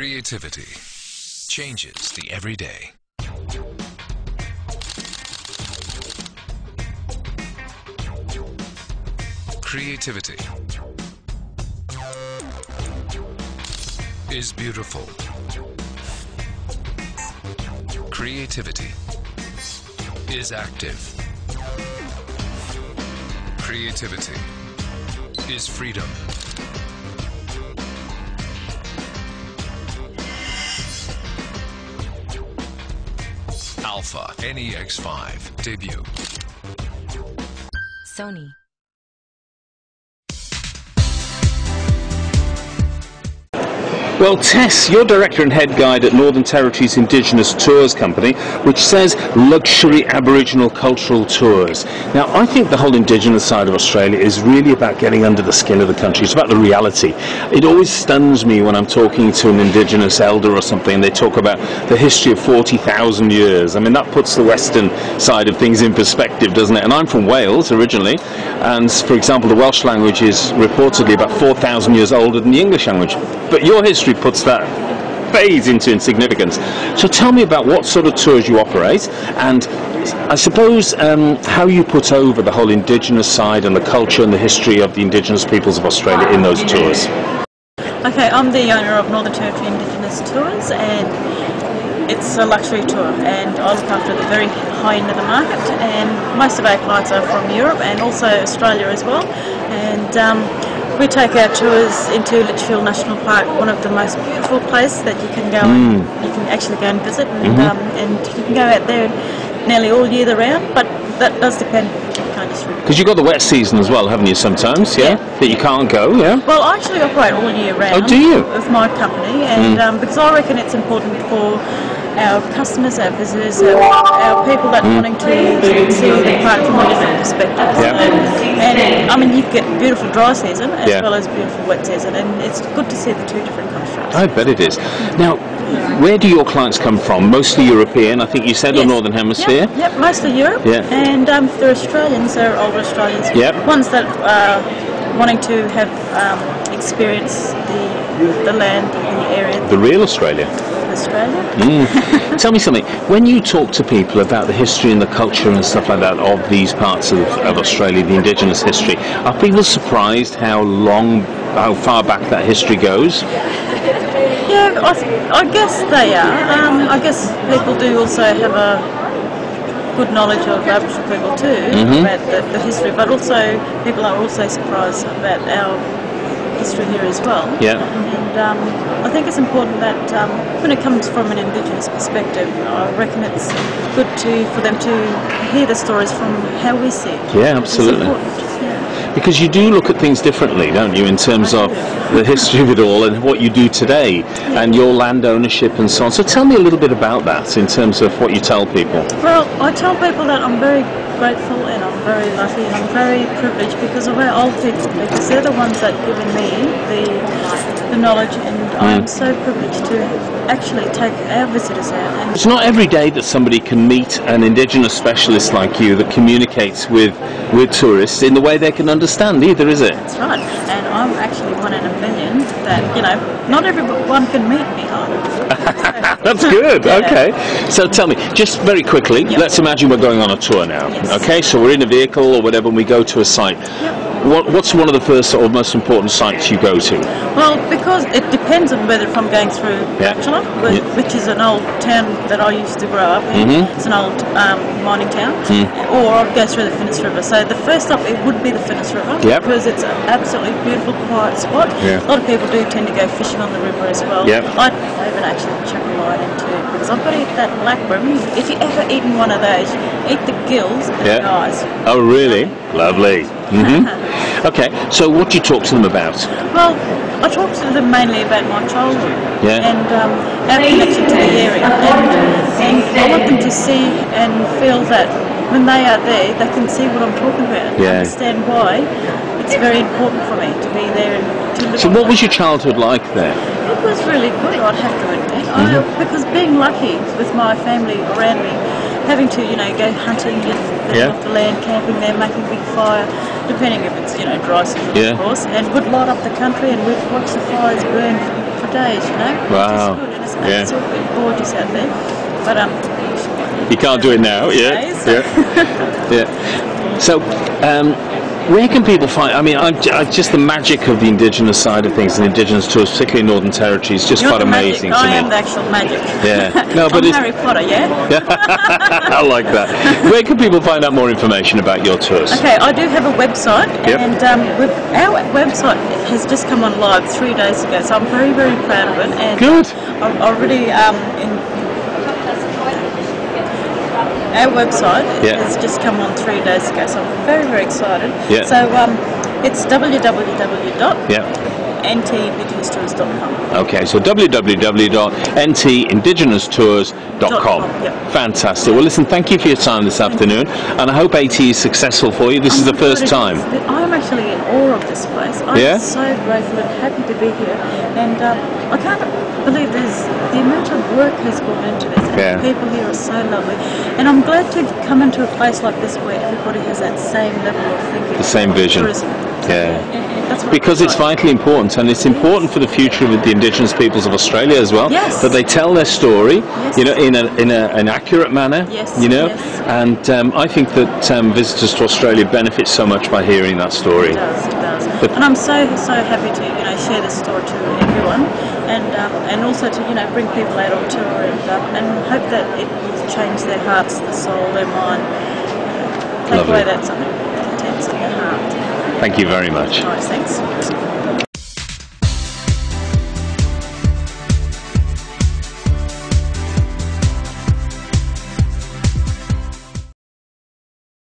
Creativity changes the everyday. Creativity is beautiful. Creativity is active. Creativity is freedom. Alpha NEX5 debut. Sony. Well, Tess, you're Director and Head Guide at Northern Territory's Indigenous Tours Company, which says luxury Aboriginal cultural tours. Now, I think the whole Indigenous side of Australia is really about getting under the skin of the country. It's about the reality. It always stuns me when I'm talking to an Indigenous elder or something and they talk about the history of 40,000 years. I mean, that puts the Western side of things in perspective, doesn't it? And I'm from Wales originally, and for example, the Welsh language is reportedly about 4,000 years older than the English language. But your history puts that phase into insignificance. So tell me about what sort of tours you operate, and I suppose how you put over the whole Indigenous side and the culture and the history of the Indigenous peoples of Australia in those tours. Okay, I'm the owner of Northern Territory Indigenous Tours, and it's a luxury tour, and I look after the very high end of the market, and most of our clients are from Europe and also Australia as well. And we take our tours into Litchfield National Park, one of the most beautiful places that you can go and you can actually go and visit, and you can go out there nearly all year round, but that does depend. Because you've got the wet season as well, haven't you, sometimes, yeah? That you can't go, yeah? Well, I actually operate all year round. Oh, do you? With my company, and because I reckon it's important for our customers, our visitors, our people that are wanting to see the park from a different perspective. And I mean, you get beautiful dry season as well as beautiful wet season, and it's good to see the two different constructs. I bet it is. Now, where do your clients come from? Mostly European, I think you said, or Northern Hemisphere? Yep, mostly Europe. And if they're Australians, they're older Australians. Ones that are wanting to have experience the land and the area. The real Australia. Australia. Tell me something. When you talk to people about the history and the culture and stuff like that of these parts of Australia, the Indigenous history, are people surprised how far back that history goes? Yeah, I guess they are. I guess people do also have a good knowledge of Aboriginal people too, about the history, but also people are also surprised about our history here as well. And I think it's important that when it comes from an Indigenous perspective, I reckon it's good for them to hear the stories from how we see it. Yeah, absolutely. Because you do look at things differently, don't you, in terms of the history of it all and what you do today and your land ownership and so on. So tell me a little bit about that in terms of what you tell people. Well, I tell people that I'm very grateful and I'm very lucky and I'm very privileged because of our old people, because they're the ones that have given me the knowledge, and I'm so privileged to actually take our visitors out. And it's not every day that somebody can meet an Indigenous specialist like you that communicates with tourists in the way they can understand either, is it? That's right, and I'm actually one in a million that, you know, not everyone can meet me either. That's good, okay. So tell me, just very quickly, let's imagine we're going on a tour now, okay? So we're in a vehicle or whatever and we go to a site. What's one of the first or most important sites you go to? Well, because it depends on whether if I'm going through Bachelor, which is an old town that I used to grow up in. It's an old mining town, or I'll go through the Finniss River. So the first stop, it would be the Finniss River, because it's an absolutely beautiful, quiet spot. A lot of people do tend to go fishing on the river as well. I even actually chuck a line into it, because I've got to eat that black bream. If you ever eaten one of those, eat the gills and the eyes. Oh, really? Lovely. Okay, so what do you talk to them about? Well, I talk to them mainly about my childhood and our connection to the area, and I want them to see and feel that when they are there, they can see what I'm talking about and understand why it's very important for me to be there and to live. So what was your childhood like there? It was really good, I'd have to admit, because being lucky with my family around me, having to, you know, go hunting and off the land, camping there, making a big fire, depending if it's, you know, dry season, of course, and we'd light up the country and we'd watch the fires burn for days, you know. Wow. Which is good, and it's Yeah. absolutely gorgeous out there. But You can't do it now. Yeah. days. Yeah. Yeah. So, where can people find? I mean, just the magic of the Indigenous side of things, and Indigenous tours, particularly in Northern Territory, is just You're quite the amazing magic. to me. I am the actual magic. Yeah. No, but I'm it's Harry Potter, yeah? I like that. Where can people find out more information about your tours? Okay, I do have a website, Yep. and our website has just come on live 3 days ago, so I'm very, very proud of it. And Good. I already our website Yeah. has just come on 3 days ago, so I'm very, very excited. Yeah. So it's www.ntindgenoustours.com. Okay, so www.ntindgenoustours.com. Yep. Fantastic. Well, listen, thank you for your time this afternoon, and I hope AT is successful for you. This is the first time. I'm actually in awe of this place. I'm Yeah? so grateful and happy to be here, and I can't believe there's the amount of work has gone into this, and Yeah. the people here are so lovely, and I'm glad to come into a place like this where everybody has that same level of thinking. The same vision. Tourism. Yeah. That's what Because it's like. vitally important, and it's important for the future of the Indigenous peoples of Australia as well. Yes. That they tell their story, Yes. you know, in an accurate manner. Yes, You know, yes. and I think that visitors to Australia benefit so much by hearing that story. It does, it does. But- And I'm so happy to share this story to everyone, and also to bring people out on tour and hope that it will change their hearts, their soul, their mind. Take Lovely. away that something intense in their heart. Thank you very much. Nice, thanks.